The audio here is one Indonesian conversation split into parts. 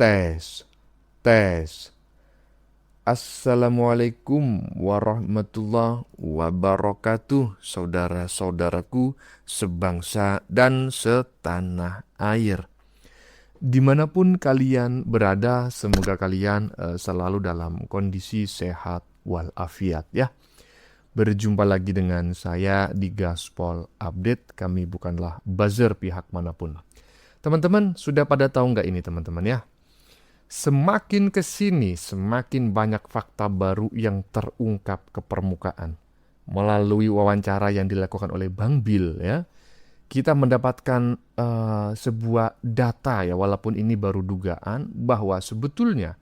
Tes, tes. Assalamualaikum warahmatullahi wabarakatuh, saudara-saudaraku sebangsa dan setanah air. Dimanapun kalian berada, semoga kalian selalu dalam kondisi sehat walafiat ya. Berjumpa lagi dengan saya di Gaspol Update. Kami bukanlah buzzer pihak manapun. Teman-teman, sudah pada tahu nggak ini teman-teman ya? Semakin ke sini, semakin banyak fakta baru yang terungkap ke permukaan. Melalui wawancara yang dilakukan oleh Bang Bill ya, kita mendapatkan sebuah data ya, walaupun ini baru dugaan, bahwa sebetulnya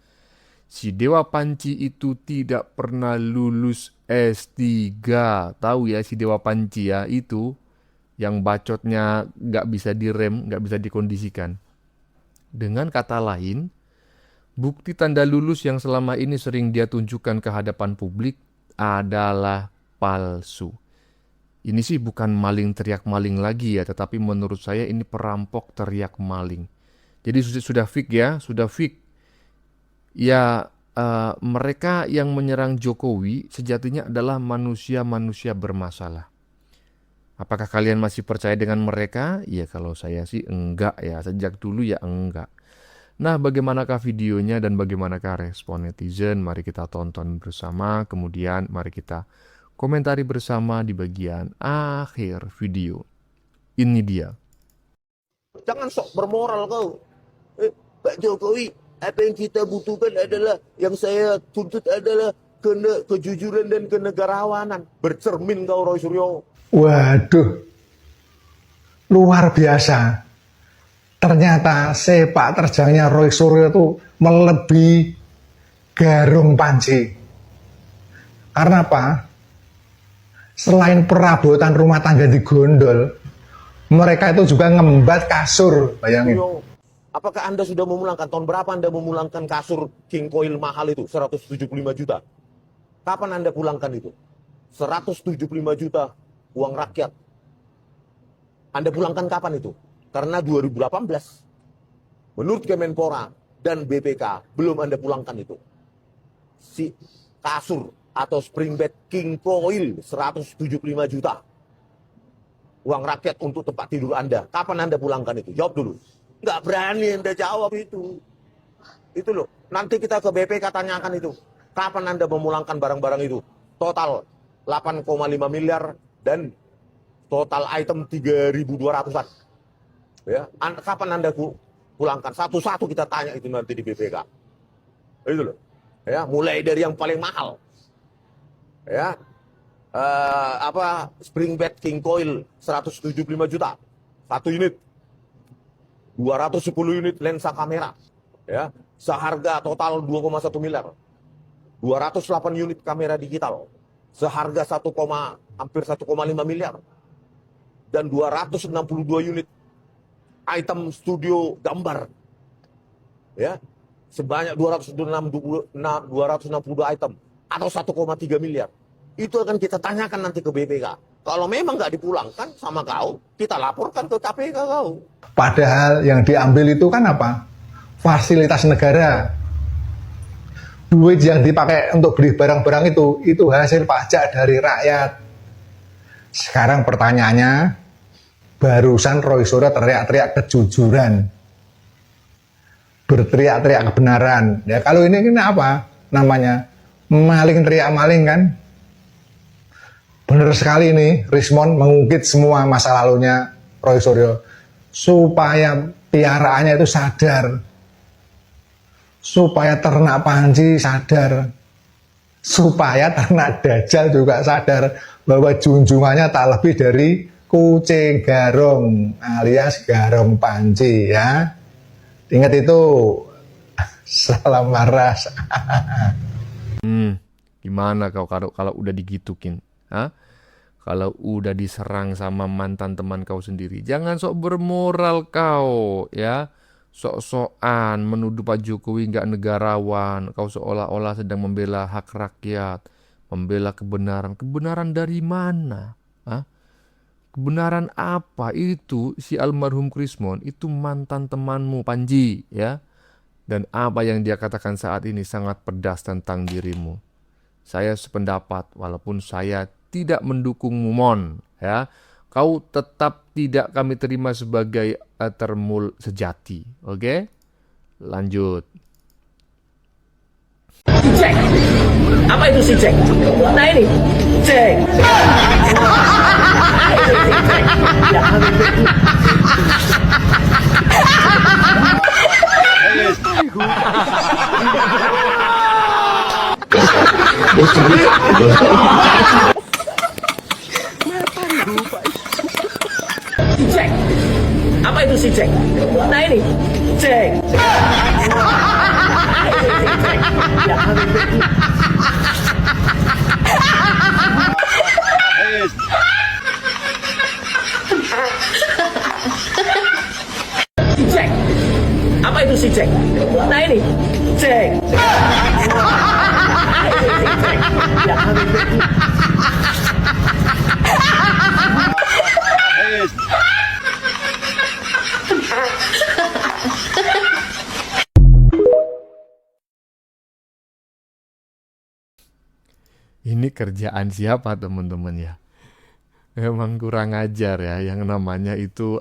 si Dewa Panci itu tidak pernah lulus S3. Tahu ya si Dewa Panci ya, itu yang bacotnya nggak bisa direm, nggak bisa dikondisikan. Dengan kata lain, bukti tanda lulus yang selama ini sering dia tunjukkan ke hadapan publik adalah palsu. Ini sih bukan maling teriak maling lagi ya, tetapi menurut saya ini perampok teriak maling. Jadi sudah fix ya, sudah fix. Ya, mereka yang menyerang Jokowi sejatinya adalah manusia-manusia bermasalah. Apakah kalian masih percaya dengan mereka? Ya kalau saya sih enggak ya, sejak dulu ya enggak. Nah, bagaimanakah videonya dan bagaimanakah respon netizen? Mari kita tonton bersama, kemudian mari kita komentari bersama di bagian akhir video. Ini dia. Jangan sok bermoral kau. Pak Jokowi, apa yang kita butuhkan adalah, yang saya tuntut adalah kejujuran dan kenegarawanan. Bercermin kau, Roy Suryo. Waduh, luar biasa. Ternyata sepak terjangnya Roy Suryo itu melebihi Garung Panci. Karena apa? Selain perabotan rumah tangga digondol, mereka itu juga ngembat kasur, bayangin. Apakah Anda sudah memulangkan? Tahun berapa Anda memulangkan kasur King Coil mahal itu? 175 juta. Kapan Anda pulangkan itu? 175 juta uang rakyat. Anda pulangkan kapan itu? Karena 2018, menurut Kemenpora dan BPK, belum Anda pulangkan itu. Si kasur atau spring bed King Coil 175 juta. Uang rakyat untuk tempat tidur Anda. Kapan Anda pulangkan itu? Jawab dulu. Nggak berani Anda jawab itu. Itu loh. Nanti kita ke BPK tanyakan itu. Kapan Anda memulangkan barang-barang itu? Total 8,5 miliar dan total item 3.200-an. Ya, kapan Anda pulangkan? Satu-satu kita tanya itu nanti di BPK. Itu loh. Ya, mulai dari yang paling mahal. Ya. Spring bed King Coil 175 juta. Satu unit. 210 unit lensa kamera. Ya, seharga total 2,1 miliar. 208 unit kamera digital. Seharga hampir 1,5 miliar. Dan 262 unit item studio gambar, ya, sebanyak 262 item atau 1,3 miliar. Itu akan kita tanyakan nanti ke BPK. Kalau memang nggak dipulangkan sama kau, kita laporkan ke KPK kau. Padahal yang diambil itu kan apa? Fasilitas negara. Duit yang dipakai untuk beli barang-barang itu hasil pajak dari rakyat. Sekarang pertanyaannya, barusan Roy Suryo teriak-teriak kejujuran, berteriak-teriak kebenaran. Ya kalau ini apa namanya? Maling teriak maling kan? Benar sekali nih, Rismon mengungkit semua masa lalunya Roy Suryo supaya piaraannya itu sadar, supaya ternak Panci sadar, supaya ternak Dajjal juga sadar bahwa junjungannya tak lebih dari kucing garong alias Garong Panci ya. Ingat itu. Salam waras. Gimana kau kalau udah digitukin? Hah? Kalau udah diserang sama mantan teman kau sendiri, jangan sok bermoral kau ya. Sok-sokan menuduh Pak Jokowi nggak negarawan. Kau seolah-olah sedang membela hak rakyat, membela kebenaran. Kebenaran dari mana? Hah? Kebenaran apa? Itu si almarhum Krismon itu mantan temanmu Panji ya. Dan apa yang dia katakan saat ini sangat pedas tentang dirimu. Saya sependapat, walaupun saya tidak mendukungmu, Mon, ya, kau tetap tidak kami terima sebagai termul sejati. Oke? Lanjut. Cek. Apa itu si cek? Nah ini, cek. Cek. Apa itu si cek? Nah ini, cek. Cek. Apa itu si cek? Nah ini, cek. Ini kerjaan siapa, teman-teman ya? Emang kurang ajar ya, yang namanya itu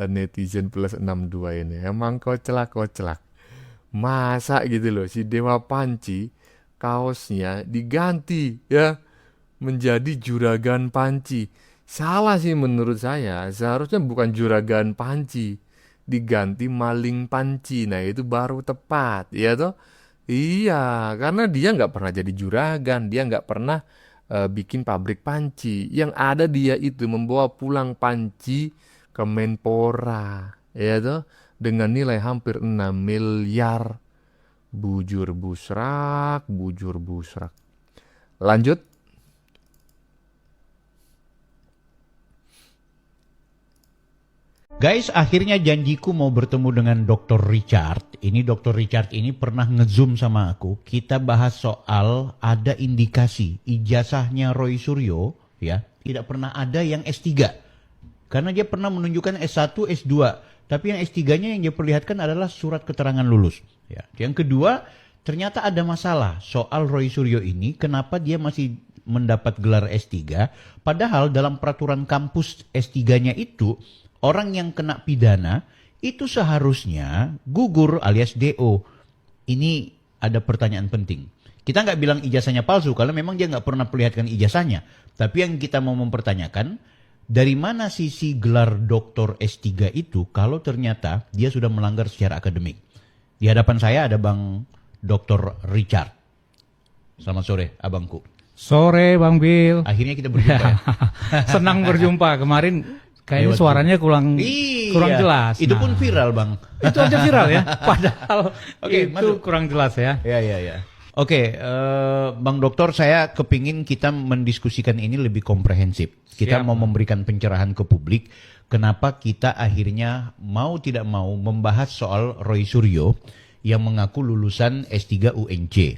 netizen plus 62 ini. Emang koclak-koclak. Masa gitu loh, si Dewa Panci kaosnya diganti ya menjadi Juragan Panci. Salah sih menurut saya, seharusnya bukan Juragan Panci, diganti Maling Panci. Nah itu baru tepat, ya toh? Iya, karena dia nggak pernah jadi juragan, dia nggak pernah bikin pabrik panci. Yang ada dia itu membawa pulang panci ke Menpora, ya toh, dengan nilai hampir 6 miliar. Bujur busrak, bujur busrak. Lanjut. Guys, akhirnya janjiku mau bertemu dengan Dr. Richard. Ini Dr. Richard ini pernah nge-zoom sama aku. Kita bahas soal ada indikasi ijazahnya Roy Suryo, ya, tidak pernah ada yang S3. Karena dia pernah menunjukkan S1, S2. Tapi yang S3-nya yang dia perlihatkan adalah surat keterangan lulus. Ya. Yang kedua, ternyata ada masalah soal Roy Suryo ini. Kenapa dia masih mendapat gelar S3? Padahal dalam peraturan kampus S3-nya itu, orang yang kena pidana itu seharusnya gugur alias DO. Ini ada pertanyaan penting. Kita nggak bilang ijazahnya palsu karena memang dia nggak pernah perlihatkan ijazahnya. Tapi yang kita mau mempertanyakan, dari mana sisi gelar doktor S3 itu kalau ternyata dia sudah melanggar secara akademik? Di hadapan saya ada Bang Dr. Richard. Selamat sore, abangku. Sore, Bang Bill. Akhirnya kita berjumpa ya. Senang berjumpa. Kemarin kayaknya Lewat suaranya kurang jelas. Itu pun viral, Bang. Itu aja viral ya. Padahal Oke, itu masuk. kurang jelas ya. Ya. Oke, Bang Dokter, saya kepingin kita mendiskusikan ini lebih komprehensif. Kita Siap. mau memberikan pencerahan ke publik. Kenapa kita akhirnya mau tidak mau membahas soal Roy Suryo yang mengaku lulusan S3 UNC.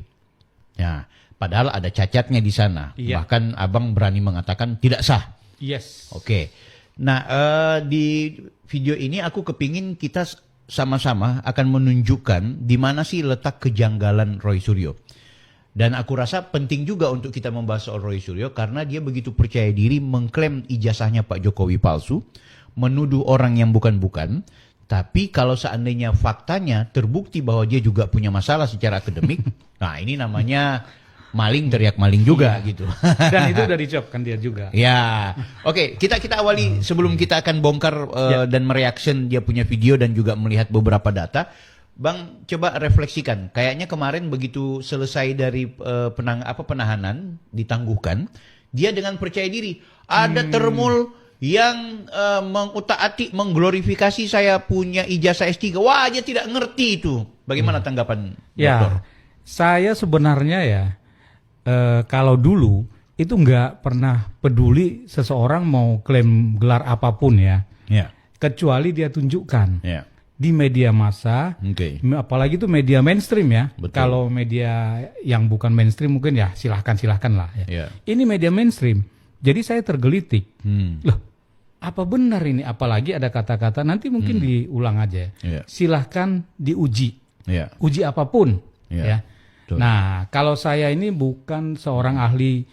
Nah, padahal ada cacatnya di sana. Iya. Bahkan abang berani mengatakan tidak sah. Yes. Oke. Nah, di video ini aku kepingin kita sama-sama akan menunjukkan di mana sih letak kejanggalan Roy Suryo. Dan aku rasa penting juga untuk kita membahas soal Roy Suryo karena dia begitu percaya diri mengklaim ijazahnya Pak Jokowi palsu, menuduh orang yang bukan-bukan. Tapi kalau seandainya faktanya terbukti bahwa dia juga punya masalah secara akademik, nah ini namanya maling teriak maling juga gitu. Dan itu udah dijawabkan dia juga. Ya, oke, kita awali sebelum kita akan bongkar dan mereaction dia punya video dan juga melihat beberapa data. Bang, coba refleksikan. Kayaknya kemarin begitu selesai dari penahanan ditangguhkan, dia dengan percaya diri ada termul yang mengutak-atik, mengglorifikasi saya punya ijazah S3. Wah, dia tidak ngerti itu. Bagaimana tanggapan dokter? Ya, saya sebenarnya ya kalau dulu itu nggak pernah peduli seseorang mau klaim gelar apapun ya, kecuali dia tunjukkan di media massa, apalagi itu media mainstream ya. Betul. Kalau media yang bukan mainstream mungkin ya silahkan lah ya. Ini media mainstream, jadi saya tergelitik. Loh, apa benar ini? Apalagi ada kata-kata nanti mungkin diulang aja. Iya. Silahkan diuji, Iya. uji apapun. Iya. Ya. Betul. Nah, kalau saya ini bukan seorang ahli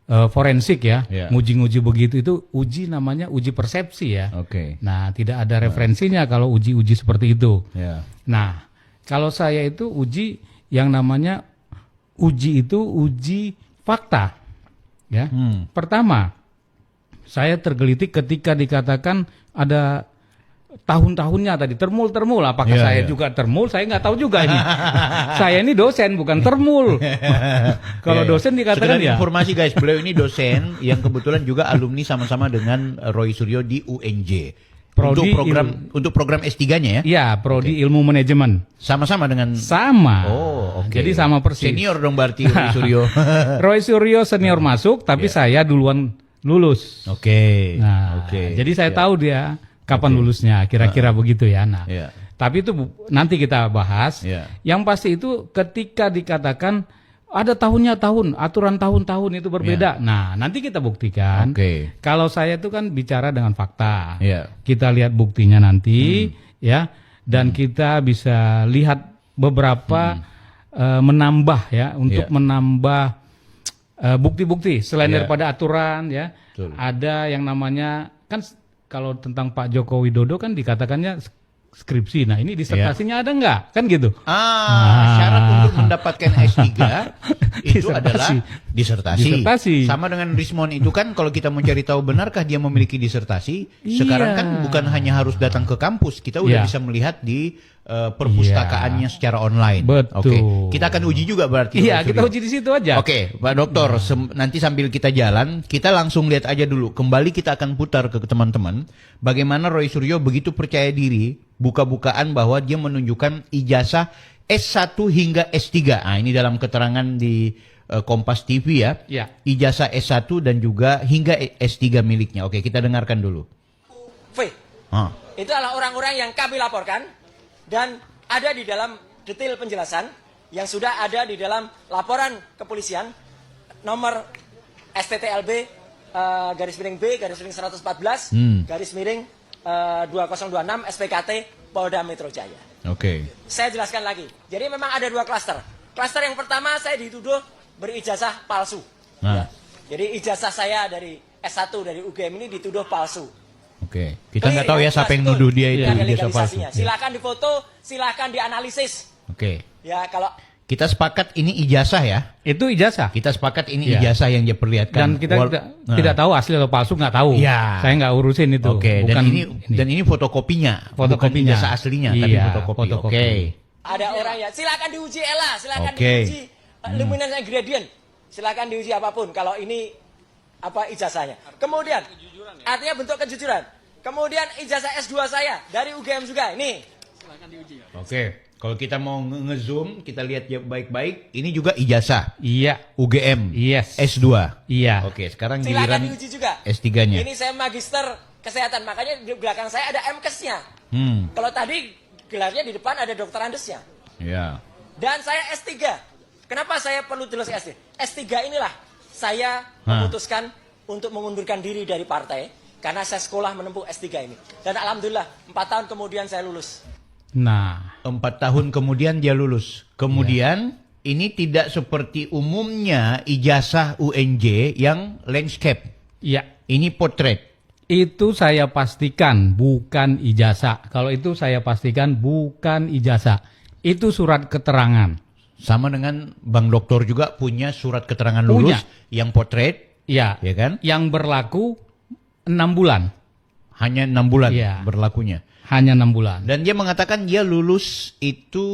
forensik ya, Iya. nguji-nguji begitu itu uji namanya uji persepsi ya. Oke. Nah, tidak ada referensinya kalau uji-uji seperti itu. Ya. Nah, kalau saya itu uji yang namanya uji itu uji fakta. Ya. Pertama, saya tergelitik ketika dikatakan ada tahun-tahunnya tadi termul. Apakah Iya, saya iya. juga termul? Saya nggak tahu juga ini. Saya ini dosen bukan termul. Kalau Iya, iya. dosen dikatakan Sekedar ya. informasi guys, beliau ini dosen yang kebetulan juga alumni sama-sama dengan Roy Suryo di UNJ. Prodi Untuk program S3-nya ya. Ya, prodi ilmu manajemen. Sama-sama dengan Sama. Oh, oke. Jadi sama persis. Senior dong berarti Roy Suryo. Roy Suryo senior masuk, tapi saya duluan lulus. Oke. Nah, Oke. jadi saya Ya. tahu dia kapan lulusnya, kira-kira begitu ya. Nah, Ya. tapi itu nanti kita bahas. Ya. Yang pasti itu ketika dikatakan ada tahun, aturan tahun-tahun itu berbeda. Nah, nanti kita buktikan. Oke. Kalau saya itu kan bicara dengan fakta. Ya. Kita lihat buktinya nanti, ya, dan kita bisa lihat beberapa menambah ya, untuk Ya. menambah bukti-bukti selain Ya. daripada aturan ya. Betul. Ada yang namanya kan kalau tentang Pak Joko Widodo kan dikatakannya skripsi. Nah, ini disertasinya ada nggak? Kan gitu. Syarat untuk mendapatkan S3 itu Disertasi. adalah disertasi. Disertasi. Sama dengan Rismon itu kan kalau kita mau cari tahu benarkah dia memiliki disertasi, sekarang Iya. kan bukan hanya harus datang ke kampus, kita udah Iya. bisa melihat di perpustakaannya secara online. Betul. Oke, kita akan uji juga berarti. Iya, Roy kita Suryo. uji di situ aja. Oke, Pak Dokter, nanti sambil kita jalan, kita langsung lihat aja dulu. Kembali kita akan putar ke teman-teman, bagaimana Roy Suryo begitu percaya diri, buka-bukaan bahwa dia menunjukkan ijazah S1 hingga S3. Nah, ini dalam keterangan di Kompas TV ya. Ya. Ijazah S1 dan juga hingga S3 miliknya. Oke, kita dengarkan dulu. V. Ah. Itu adalah orang-orang yang kami laporkan dan ada di dalam detail penjelasan yang sudah ada di dalam laporan kepolisian nomor STTLB garis miring B garis miring 114 garis miring 2026 SPKT Polda Metro Jaya. Oke. Saya jelaskan lagi. Jadi memang ada dua klaster. Klaster yang pertama saya dituduh berijazah palsu. Nah. Ya. Jadi ijazah saya dari S1 dari UGM ini dituduh palsu. Oke. Kita nggak tahu ya siapa yang nuduh dia itu Ada ijazah palsu. legalisasinya. Silakan difoto, silakan dianalisis. Oke. Ya kalau Kita sepakat ini ijazah ya. Itu ijazah. Kita sepakat ini Iya. ijazah yang dia perlihatkan. Dan kita tidak tahu asli atau palsu, nggak tahu. Iya. Saya nggak urusin itu. Oke, Bukan dan ini fotokopinya, Fotokopinya. bukan ijazah aslinya, tapi Iya, fotokopi. fotokopi. Oke. ada orang ya, silakan diuji Ella, silakan Oke. diuji luminance and gradient, silakan diuji apapun. Kalau ini apa ijazahnya. Kemudian artinya bentuk kejujuran. Kemudian ijazah S2 saya dari UGM juga ini. Oke. Kalau kita mau nge-zoom, kita lihat ya baik-baik. Ini juga ijazah Iya. UGM Yes. S2. Iya. Oke, sekarang Silakan giliran diuji juga. S3-nya. Ini saya magister kesehatan, makanya di belakang saya ada MKes-nya. Hmm. Kalau tadi gelarnya di depan ada dokter andesnya. Ya. Dan saya S3. Kenapa saya perlu jelas S3? S3 inilah saya memutuskan untuk mengundurkan diri dari partai karena saya sekolah menempuh S3 ini. Dan alhamdulillah 4 tahun kemudian saya lulus. Nah, 4 tahun kemudian dia lulus. Kemudian ini tidak seperti umumnya ijazah UNJ yang landscape. iya. Ini potret. Itu saya pastikan bukan ijazah. Kalau itu saya pastikan bukan ijazah. Itu surat keterangan. Sama dengan Bang Doktor juga punya surat keterangan lulus yang potret, Iya. ya kan? Yang berlaku 6 bulan. Hanya 6 bulan Iya. berlakunya. Hanya 6 bulan. Dan dia mengatakan dia lulus itu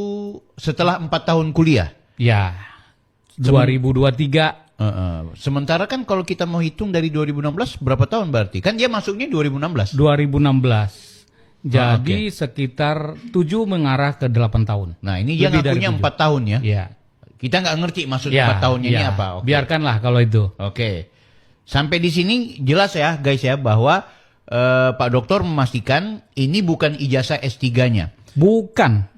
setelah 4 tahun kuliah. Ya. 2023. Sementara kan kalau kita mau hitung dari 2016 berapa tahun berarti? Kan dia masuknya 2016. 2016. Jadi sekitar 7 mengarah ke 8 tahun. Nah ini dia Lebih dari ngakunya 7. 4 tahun ya. Iya. Kita nggak ngerti maksud Ya, 4 tahunnya ini ya. apa. Oke. Biarkanlah kalau itu. Oke. Sampai di sini jelas ya guys ya bahwa Pak Doktor memastikan ini bukan ijazah S3-nya. Bukan.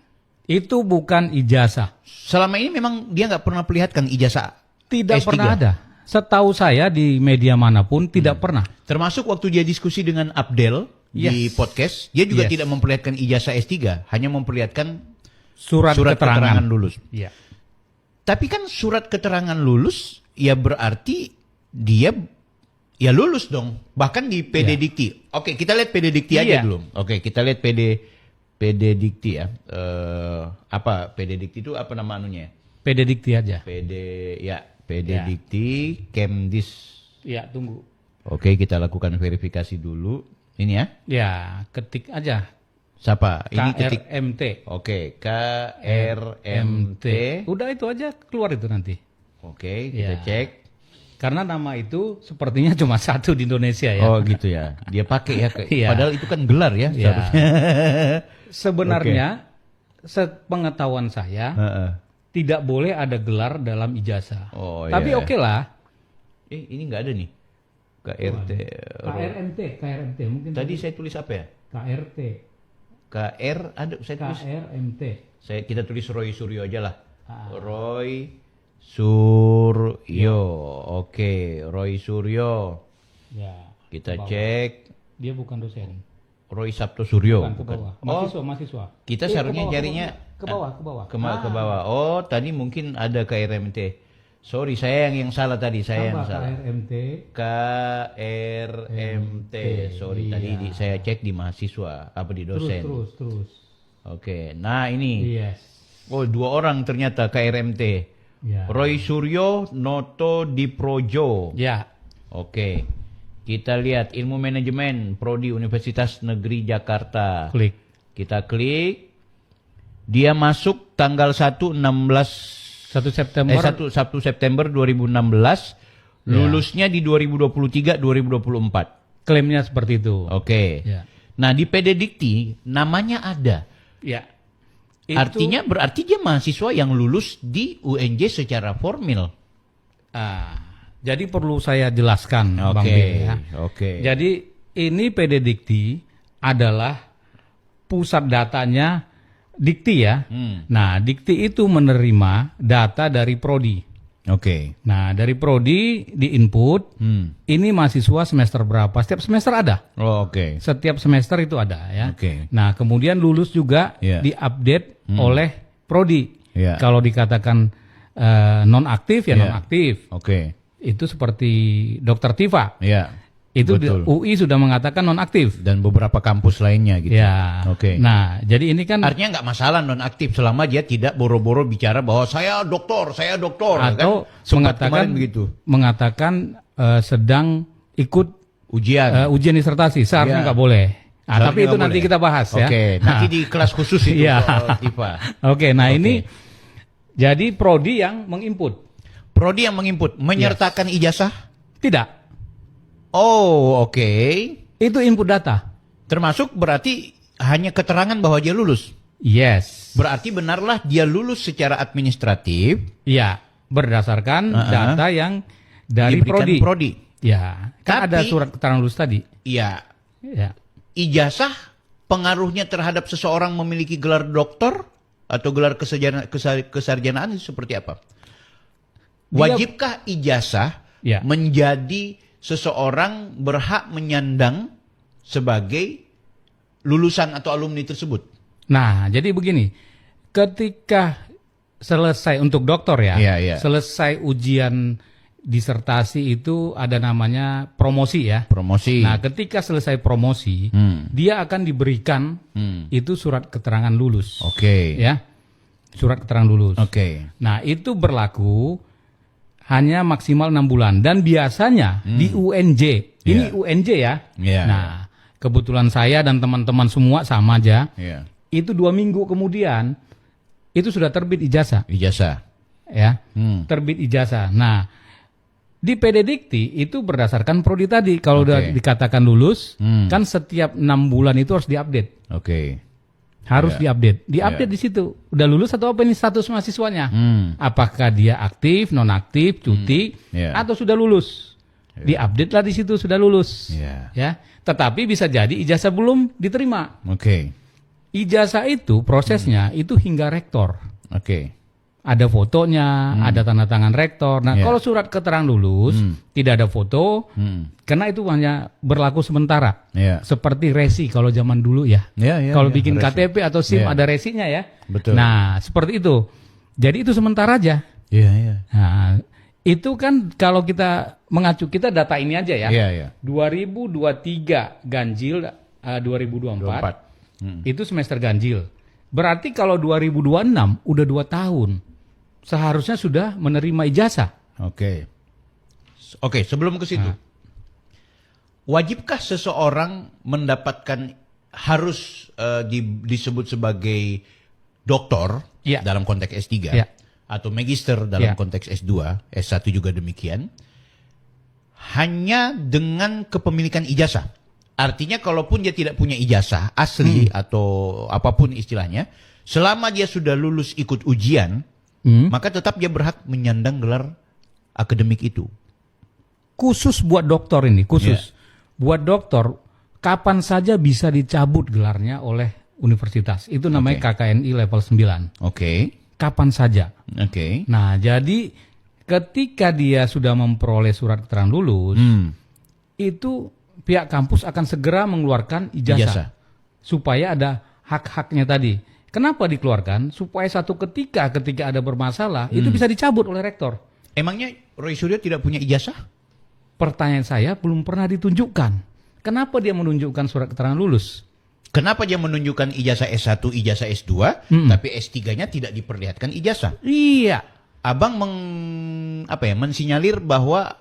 Itu bukan ijazah. Selama ini memang dia nggak pernah perlihatkan ijazah Tidak S3. pernah ada. Setahu saya di media manapun tidak pernah. Termasuk waktu dia diskusi dengan Abdel di podcast, dia juga tidak memperlihatkan ijazah S3, hanya memperlihatkan Surat keterangan lulus. Iya. Tapi kan surat keterangan lulus ya berarti dia ya lulus dong. Bahkan di PD Dikti. Oke, kita lihat PD Dikti aja dulu. Oke, kita lihat PD Dikti ya. Apa PD Dikti itu apa nama anunya? PD Dikti aja. PD Dikti Kemdis. Iya, tunggu. Oke, kita lakukan verifikasi dulu. Ini ya. Ya, ketik aja. Siapa? Ini ketik. KRMT. Oke, KRMT. Udah itu aja keluar itu nanti. Oke, kita cek. Karena nama itu sepertinya cuma satu di Indonesia ya. Oh gitu ya. Dia pakai ya. Iya. Padahal itu kan gelar ya. Iya. Seharusnya. Sebenarnya sepengetahuan saya tidak boleh ada gelar dalam ijazah. Oh, tapi iya. oke lah. Ini nggak ada nih. KRMT mungkin. Tadi saya tulis apa ya? KRT. KR ada saya tulis. KRMT. Kita tulis Roy Suryo aja lah. Roy Suryo. Oke, Roy Suryo. Ya. Kita cek. Dia bukan dosen. Roy Sabto Suryo. Bukan, ke bawah. Mahasiswa. Kita seharusnya nyarinya ke bawah. ke bawah. Oh, tadi mungkin ada KRMT. Sorry, saya yang salah tadi. Saya yang salah. KRMT. Sorry, tadi saya cek di mahasiswa, apa di dosen. Terus. Oke, nah ini. Yes. Oh, 2 orang ternyata KRMT. Ya. Roy Suryo, Noto Diprojo. Ya. Oke. Kita lihat ilmu manajemen Prodi Universitas Negeri Jakarta. Klik. Kita klik. Dia masuk tanggal 1 September 2016. Lulusnya di 2023-2024. Klaimnya seperti itu. Oke. Ya. Nah, di PD Dikti namanya ada. Ya. Artinya berarti dia mahasiswa yang lulus di UNJ secara formal. Jadi perlu saya jelaskan, Bang Ben ya. Oke. Jadi ini PD Dikti adalah pusat datanya Dikti ya. Nah, Dikti itu menerima data dari prodi. Oke. Nah, dari prodi di input, ini mahasiswa semester berapa? Setiap semester ada. Oh, oke. Setiap semester itu ada ya. Oke. Nah, kemudian lulus juga diupdate oleh prodi. Kalau dikatakan non-aktif ya non-aktif. Oke. Itu seperti Dr. Tifa. Iya. Itu betul. UI sudah mengatakan non-aktif. Dan beberapa kampus lainnya gitu. Ya. Oke. Nah, jadi ini kan Artinya nggak masalah non-aktif selama dia tidak boro-boro bicara bahwa saya doktor. atau kan? Sempat kemarin begitu. mengatakan sedang ikut Ujian. disertasi. Seharusnya nggak boleh. Seharusnya Tapi itu nggak nanti boleh. kita bahas ya. Oke, nanti di kelas khusus itu Iya. soal Tifa. Oke, nah ini jadi prodi yang menginput. Prodi yang menginput, menyertakan ijazah? Tidak. Oh, oke. Itu input data. Termasuk berarti hanya keterangan bahwa dia lulus. Yes. Berarti benarlah dia lulus secara administratif. Iya, berdasarkan data yang dari diberikan prodi. Ya, kan ada Tapi- surat keterangan lulus tadi. Iya. Ya. Ijazah pengaruhnya terhadap seseorang memiliki gelar doktor atau gelar kesarjanaan itu seperti apa? Wajibkah ijazah menjadi seseorang berhak menyandang sebagai lulusan atau alumni tersebut? Nah, jadi begini, ketika selesai untuk doktor ya, selesai ujian disertasi itu ada namanya promosi ya. Promosi. Nah, ketika selesai promosi, dia akan diberikan itu surat keterangan lulus. Oke. Ya, surat keterangan lulus. Oke. Nah, itu berlaku hanya maksimal 6 bulan dan biasanya di UNJ. Ini UNJ ya. Nah, kebetulan saya dan teman-teman semua sama aja. Itu 2 minggu kemudian itu sudah terbit ijazah. Ya, terbit ijazah. Nah, di PD Dikti itu berdasarkan prodi tadi. Kalau udah dikatakan lulus, kan setiap 6 bulan itu harus diupdate. Harus diupdate. Diupdate di situ. Udah lulus atau apa ini status mahasiswanya? Apakah dia aktif, nonaktif, cuti, atau sudah lulus? Diupdate lah di situ sudah lulus. Ya. Tetapi bisa jadi ijazah belum diterima. Ijazah itu prosesnya itu hingga rektor. ada fotonya, ada tanda tangan rektor. Nah, kalau surat keterangan lulus tidak ada foto, karena itu hanya berlaku sementara. Seperti resi kalau zaman dulu ya. Kalau bikin resi. KTP atau SIM ada resinya ya. Betul. Nah, seperti itu. Jadi itu sementara aja. Nah, itu kan kalau kita mengacu, kita data ini aja ya. 2023 ganjil, 2024 itu semester ganjil. Berarti kalau 2026 udah 2 tahun, seharusnya sudah menerima ijazah. Oke, sebelum ke situ, wajibkah seseorang mendapatkan harus disebut sebagai doktor dalam konteks S3 atau magister dalam konteks S2, S1 juga demikian, hanya dengan kepemilikan ijazah? Artinya kalaupun dia tidak punya ijazah asli atau apapun istilahnya, selama dia sudah lulus ikut ujian, maka tetap dia berhak menyandang gelar akademik itu. Khusus buat dokter ini, buat dokter, kapan saja bisa dicabut gelarnya oleh universitas. Itu namanya KKNI level 9. Kapan saja. Nah, jadi ketika dia sudah memperoleh surat keterangan lulus, itu pihak kampus akan segera mengeluarkan ijazah. Supaya ada hak-haknya tadi. Kenapa dikeluarkan? Supaya satu ketika ada bermasalah, itu bisa dicabut oleh rektor. Emangnya Roy Suryo tidak punya ijazah? Pertanyaan saya, belum pernah ditunjukkan. Kenapa dia menunjukkan surat keterangan lulus? Kenapa dia menunjukkan ijazah S1, ijazah S2, tapi S3-nya tidak diperlihatkan ijazah? Iya. Abang mensinyalir bahwa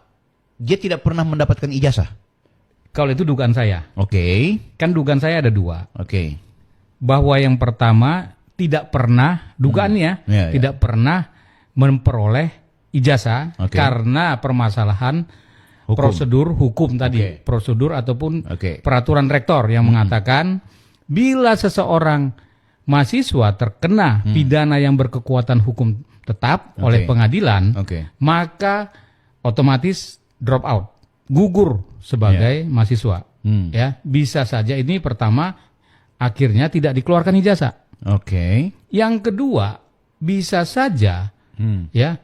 dia tidak pernah mendapatkan ijazah. Kalau itu dugaan saya. Kan dugaan saya ada 2. Bahwa yang pertama tidak pernah, dugaannya tidak pernah memperoleh ijazah karena permasalahan prosedur hukum tadi, prosedur ataupun peraturan rektor yang mengatakan bila seseorang mahasiswa terkena pidana yang berkekuatan hukum tetap oleh pengadilan, maka otomatis drop out, gugur sebagai mahasiswa. Ya, bisa saja ini pertama akhirnya tidak dikeluarkan ijazah. Yang kedua, bisa saja ya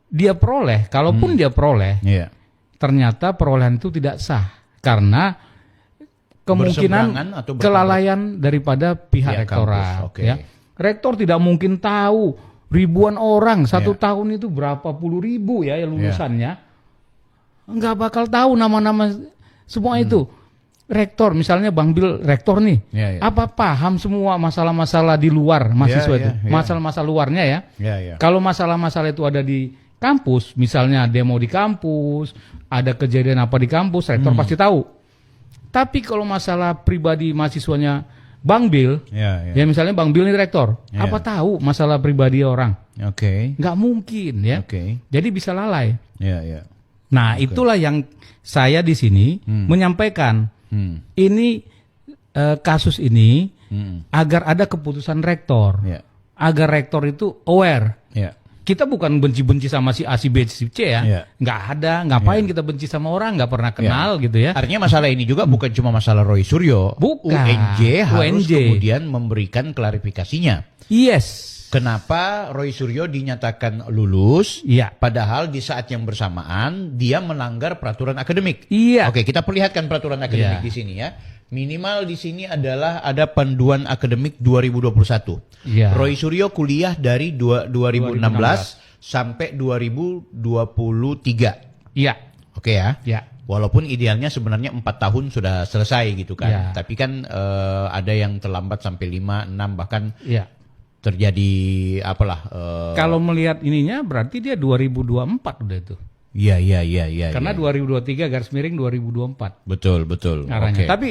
dia peroleh, kalaupun dia peroleh, ternyata perolehan itu tidak sah karena kemungkinan kelalaian daripada pihak rektorat. Rektor tidak mungkin tahu ribuan orang 1 tahun itu berapa puluh ribu ya lulusannya, nggak bakal tahu nama-nama semua itu. Rektor, misalnya Bang Bil rektor nih, apa paham semua masalah-masalah di luar mahasiswa itu, masalah-masalah luarnya ya. Kalau masalah-masalah itu ada di kampus, misalnya demo di kampus, ada kejadian apa di kampus, rektor pasti tahu. Tapi kalau masalah pribadi mahasiswanya Bang Bil, ya misalnya Bang Bil ini rektor, apa tahu masalah pribadi orang? Nggak mungkin ya. Jadi bisa lalai. Nah, itulah yang saya di sini menyampaikan. Ini kasus ini agar ada keputusan rektor, agar rektor itu aware. Kita bukan benci-benci sama si A, si B, si C ya. Nggak ada, ngapain kita benci sama orang, nggak pernah kenal gitu ya. Artinya masalah ini juga bukan cuma masalah Roy Suryo. Bukan. UNJ harus kemudian memberikan klarifikasinya. Kenapa Roy Suryo dinyatakan lulus, padahal di saat yang bersamaan dia melanggar peraturan akademik. Oke, kita perlihatkan peraturan akademik di sini ya. Minimal di sini adalah ada panduan akademik 2021. Roy Suryo kuliah dari 2016 sampai 2023. Oke ya. Walaupun idealnya sebenarnya 4 tahun sudah selesai gitu kan. Tapi kan ada yang terlambat sampai 5, 6 bahkan terjadi apalah. Kalau melihat ininya berarti dia 2024 udah itu. Karena 2023 garis miring 2024. Betul. Tapi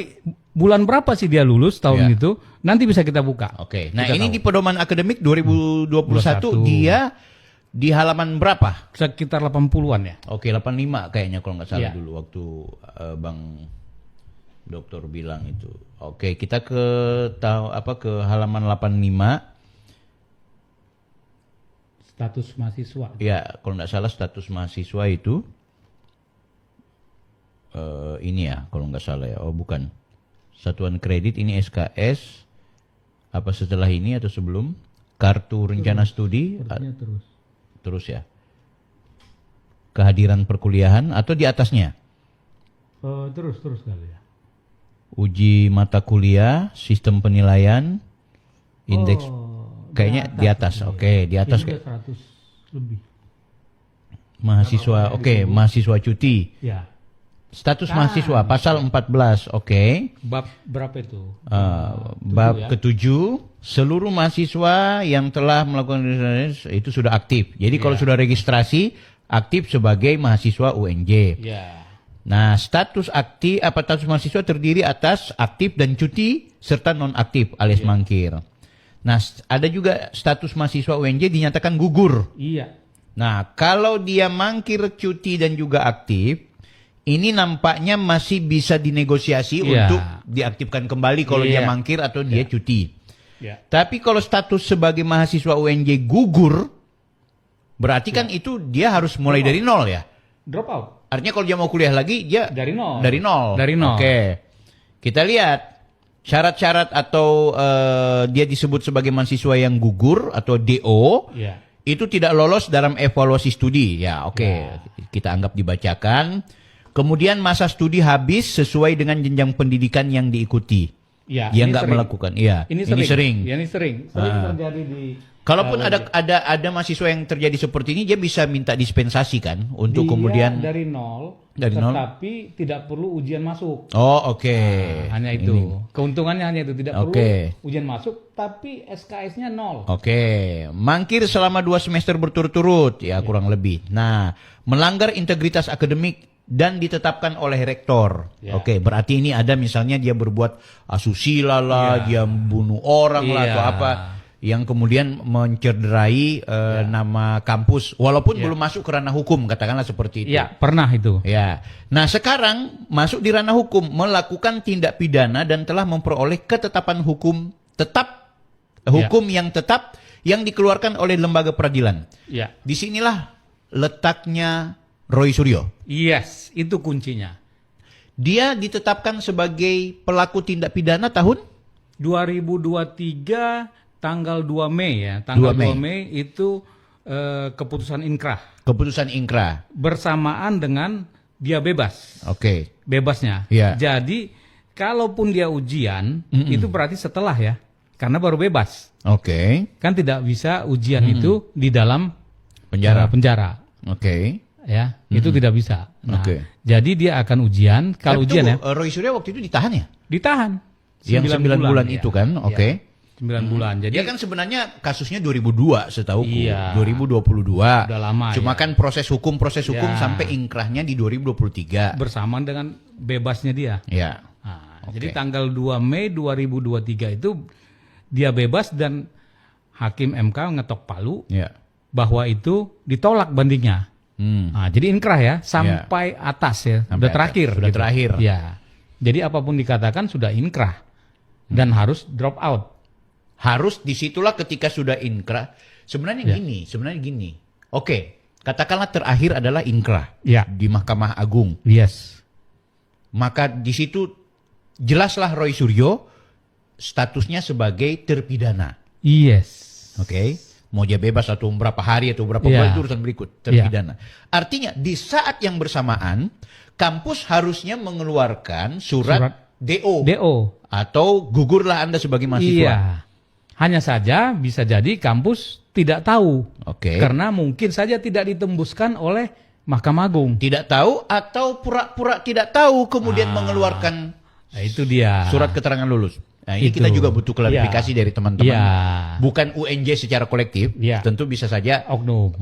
bulan berapa sih dia lulus tahun itu? Nanti bisa kita buka. Nah, ini di pedoman akademik 2021 dia di halaman berapa? Sekitar 80-an ya. 85 kayaknya kalau nggak salah dulu waktu Bang Dokter bilang itu. Kita ke halaman 85. Status mahasiswa. Kalau nggak salah status mahasiswa itu ini ya, kalau nggak salah ya. Bukan. Satuan kredit ini SKS. Apa setelah ini atau sebelum? Kartu rencana studi Sepertinya terus. terus ya. Kehadiran perkuliahan atau di atasnya? Terus kali ya. Uji mata kuliah, sistem penilaian, indeks kayaknya di atas. Oke, di atas Ini kayak udah 100 lebih. mahasiswa. Oke, mahasiswa cuti. Ya. Status mahasiswa pasal 14. Oke. Bab berapa itu? Bab ke-7, seluruh mahasiswa yang telah melakukan itu sudah aktif. Jadi kalau sudah registrasi aktif sebagai mahasiswa UNJ. Ya. Nah, status aktif status mahasiswa terdiri atas aktif dan cuti serta non aktif alias mangkir. Nah, ada juga status mahasiswa UNJ dinyatakan gugur. Iya. Nah, kalau dia mangkir, cuti dan juga aktif, ini nampaknya masih bisa dinegosiasi Iya. untuk diaktifkan kembali kalau dia Iya. mangkir atau dia cuti. Ya. Tapi kalau status sebagai mahasiswa UNJ gugur, berarti kan itu dia harus mulai dari nol ya. Drop out. Artinya kalau dia mau kuliah lagi, dia Dari nol. Dari nol. Dari nol. Oke. Kita lihat syarat-syarat atau dia disebut sebagai mahasiswa yang gugur atau DO. Ya. Itu tidak lolos dalam evaluasi studi. Ya, oke. Kita anggap dibacakan. Kemudian masa studi habis sesuai dengan jenjang pendidikan yang diikuti. Ya, Dia ini nggak sering. melakukan. Iya, Ini sering. Ya, ini sering terjadi di Kalaupun ada mahasiswa yang terjadi seperti ini, dia bisa minta dispensasi kan untuk dia kemudian. dari nol, Dari nol? tetapi tidak perlu ujian masuk. Oh, oke. Hanya itu. Keuntungannya hanya itu, tidak Oke. perlu ujian masuk, tapi SKS-nya nol. Oke, mangkir selama 2 semester berturut-turut, ya kurang lebih. Nah, melanggar integritas akademik dan ditetapkan oleh rektor. Ya. Oke, berarti ini ada misalnya dia berbuat asusila lah, dia bunuh orang lah Iya. atau apa, yang kemudian mencederai nama kampus, walaupun belum masuk ke ranah hukum, katakanlah seperti itu. Iya, pernah itu. Ya. Nah, sekarang masuk di ranah hukum, melakukan tindak pidana dan telah memperoleh ketetapan hukum yang tetap yang dikeluarkan oleh lembaga peradilan. Iya. Disinilah letaknya Roy Suryo. Yes, itu kuncinya. Dia ditetapkan sebagai pelaku tindak pidana tahun 2023 tanggal 2 Mei ya. Tanggal 2 2 Mei. Mei itu keputusan inkrah keputusan ingkrah. bersamaan dengan dia bebas. Oke. Bebasnya. Iya. Jadi kalaupun dia ujian itu berarti setelah ya. Karena baru bebas. Oke. Kan tidak bisa ujian itu di dalam Penjara. penjara. Oke. Ya, itu tidak bisa. Nah, Oke. jadi dia akan ujian. Kalau Tapi ujian ya, tunggu, Roy Suryo waktu itu ditahan ya? ditahan. Yang 9 bulan ya. itu kan? Oke. 9 bulan. Jadi Dia kan sebenarnya kasusnya 2002 setahuku. Iya. 2022. Udah lama, Cuma ya. kan proses hukum Ya. sampai ingkrahnya di 2023. bersamaan dengan bebasnya dia. Ya. Nah, Oke. Jadi tanggal 2 Mei 2023 itu dia bebas dan Hakim MK ngetok palu Ya. bahwa itu ditolak bandingnya. Nah, jadi inkrah ya sampai atas ya, Sampai udah atas. terakhir. Sudah terakhir. Ya. Jadi apapun dikatakan sudah inkrah dan harus drop out. Harus disitulah ketika sudah inkrah. Sebenarnya gini. Oke. Katakanlah terakhir adalah inkrah. Ya. Di Mahkamah Agung. Yes. Maka di situ jelaslah Roy Suryo statusnya sebagai terpidana. Yes. Oke. Mau dia bebas atau berapa hari atau berapa Ya. bulan itu urusan berikut, terpidana. Artinya di saat yang bersamaan kampus harusnya mengeluarkan surat DO DO. atau gugurlah Anda sebagai mahasiswa. Iya. Hanya saja bisa jadi kampus tidak tahu. Oke. Karena mungkin saja tidak ditembuskan oleh Mahkamah Agung. Tidak tahu atau pura-pura tidak tahu kemudian mengeluarkan Nah, itu dia. surat keterangan lulus. Nah, ini Itu. kita juga butuh klarifikasi dari teman-teman. Iya. Bukan UNJ secara kolektif, Iya. tentu bisa saja Oknum.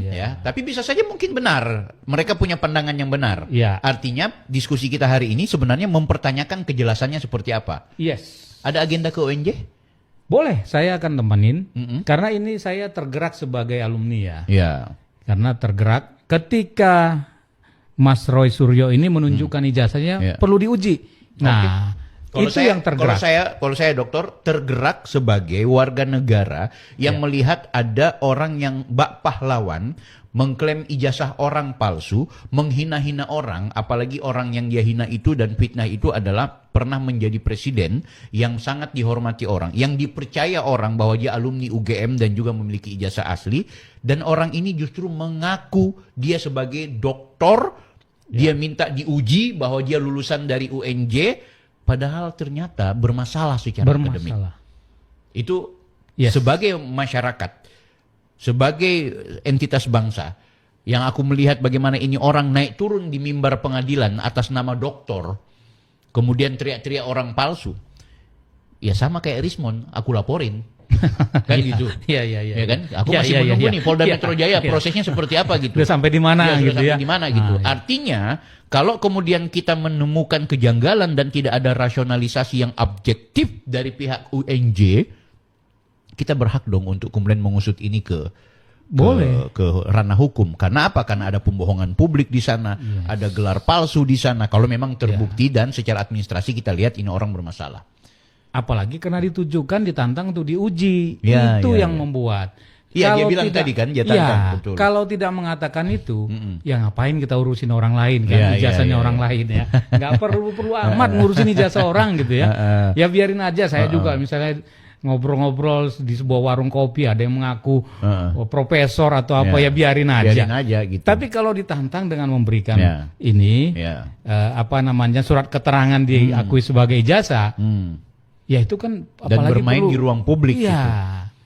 ya, tapi bisa saja mungkin benar. Mereka punya pandangan yang benar. Iya. Artinya diskusi kita hari ini sebenarnya mempertanyakan kejelasannya seperti apa. Yes. Ada agenda ke UNJ? Boleh, saya akan temenin. Mm-mm. Karena ini saya tergerak sebagai alumni ya. Ya. Karena tergerak ketika Mas Roy Suryo ini menunjukkan ijazahnya Iya. perlu diuji. Nah, Itu yang tergerak. Kalau saya dokter tergerak sebagai warga negara yang melihat ada orang yang bak pahlawan mengklaim ijazah orang palsu, menghina-hina orang, apalagi orang yang dia hina itu dan fitnah itu adalah pernah menjadi presiden yang sangat dihormati orang, yang dipercaya orang bahwa dia alumni UGM dan juga memiliki ijazah asli, dan orang ini justru mengaku dia sebagai doktor, dia minta diuji bahwa dia lulusan dari UNJ, padahal ternyata bermasalah secara akademik. Itu sebagai masyarakat, sebagai entitas bangsa, yang aku melihat bagaimana ini orang naik turun di mimbar pengadilan atas nama doktor, kemudian teriak-teriak orang palsu. Ya sama kayak Rismond, aku laporin. Kan gitu. Iya. Ya kan? Aku masih menunggu nih Polda Metro Jaya prosesnya seperti apa gitu. Sudah sampai di mana gitu ya. Sampai di mana gitu. Artinya kalau kemudian kita menemukan kejanggalan dan tidak ada rasionalisasi yang objektif dari pihak UNJ, kita berhak dong untuk kemudian mengusut ini ke ranah hukum. Karena apa? Karena ada pembohongan publik di sana, ada gelar palsu di sana. Kalau memang terbukti dan secara administrasi kita lihat ini orang bermasalah. Apalagi karena ditujukan, ditantang untuk diuji. Itu yang membuat. Iya, dia bilang tadi kan, dia tantang. Betul. Kalau tidak mengatakan itu, ya ngapain kita urusin orang lain kan, ijazahnya orang lain ya. Nggak perlu amat ngurusin ijazah orang gitu ya. Ya biarin aja, saya juga misalnya ngobrol-ngobrol di sebuah warung kopi, ada yang mengaku profesor atau apa, ya biarin aja gitu. Tapi kalau ditantang dengan memberikan ini surat keterangan diakui sebagai ijazah, ya itu kan dan apalagi bermain di ruang publik gitu.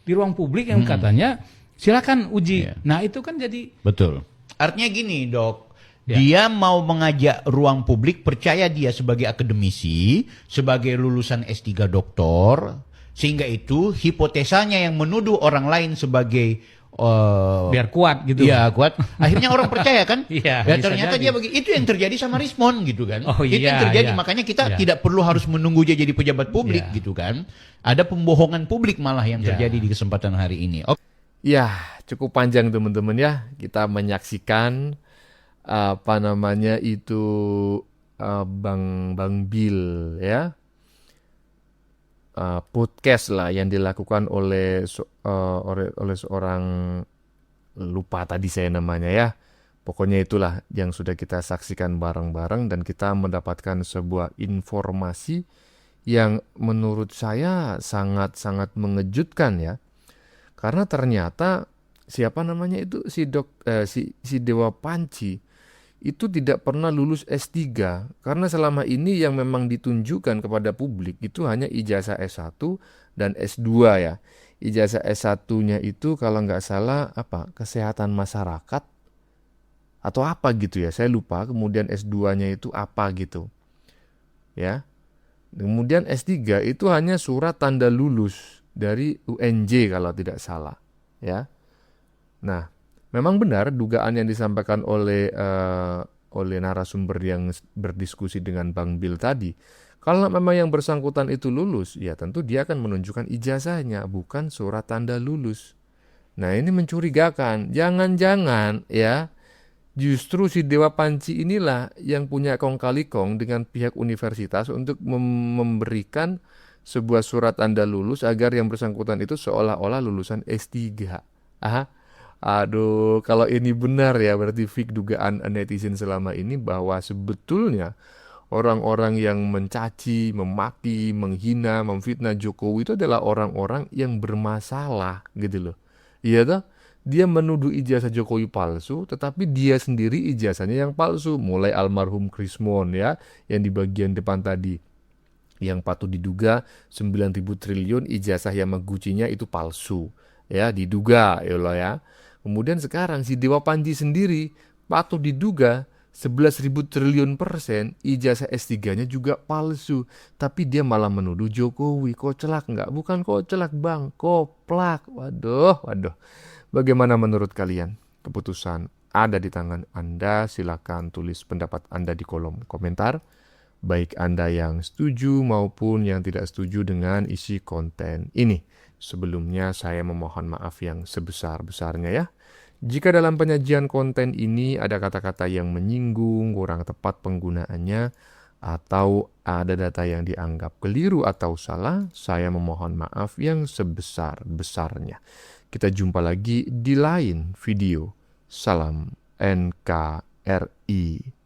Di ruang publik yang katanya silakan uji. Nah, itu kan jadi betul. Artinya gini, Dok. Dia mau mengajak ruang publik percaya dia sebagai akademisi, sebagai lulusan S3 doktor, sehingga itu hipotesanya yang menuduh orang lain sebagai biar kuat gitu. Iya, kuat. Akhirnya orang percaya kan? Ya, ternyata dia itu yang terjadi sama Rismond gitu kan. Itu yang terjadi, makanya kita tidak perlu harus menunggu dia jadi pejabat publik gitu kan. Ada pembohongan publik malah yang terjadi di kesempatan hari ini. Ya, cukup panjang teman-teman ya. Kita menyaksikan Bang Bill ya. Podcast lah yang dilakukan oleh seorang, lupa tadi saya namanya ya. Pokoknya itulah yang sudah kita saksikan bareng-bareng dan kita mendapatkan sebuah informasi yang menurut saya sangat-sangat mengejutkan ya. Karena ternyata siapa namanya itu si Dewa Panci itu tidak pernah lulus S3, karena selama ini yang memang ditunjukkan kepada publik itu hanya ijazah S1 dan S2 ya. Ijazah S1-nya itu kalau nggak salah kesehatan masyarakat atau apa gitu ya, saya lupa. Kemudian S2-nya itu apa gitu ya. Kemudian S3 itu hanya surat tanda lulus dari UNJ kalau tidak salah ya. Nah, memang benar dugaan yang disampaikan oleh narasumber yang berdiskusi dengan Bang Bill tadi. Kalau memang yang bersangkutan itu lulus, ya tentu dia akan menunjukkan ijazahnya, bukan surat tanda lulus. Nah, ini mencurigakan. Jangan-jangan ya, justru si Dewa Panci inilah yang punya kong kali kong dengan pihak universitas untuk memberikan sebuah surat tanda lulus agar yang bersangkutan itu seolah-olah lulusan S3. Aduh, kalau ini benar ya, berarti fik dugaan netizen selama ini bahwa sebetulnya orang-orang yang mencaci, memaki, menghina, memfitnah Jokowi itu adalah orang-orang yang bermasalah gitu loh. Iya toh? Dia menuduh ijazah Jokowi palsu, tetapi dia sendiri ijazahnya yang palsu. Mulai almarhum Rismond ya, yang di bagian depan tadi, yang patut diduga 9.000 triliun ijazah Yamaguchi-nya itu palsu. Ya, diduga ya Allah ya. Kemudian sekarang si Dewa Panji sendiri patut diduga 11.000 triliun % ijazah S3-nya juga palsu. Tapi dia malah menuduh Jokowi. Koclak nggak? Bukan koclak bang, koplak. Waduh. Bagaimana menurut kalian? Keputusan ada di tangan Anda. Silakan tulis pendapat Anda di kolom komentar. Baik Anda yang setuju maupun yang tidak setuju dengan isi konten ini. Sebelumnya saya memohon maaf yang sebesar-besarnya ya. Jika dalam penyajian konten ini ada kata-kata yang menyinggung, kurang tepat penggunaannya, atau ada data yang dianggap keliru atau salah, saya memohon maaf yang sebesar-besarnya. Kita jumpa lagi di lain video. Salam NKRI.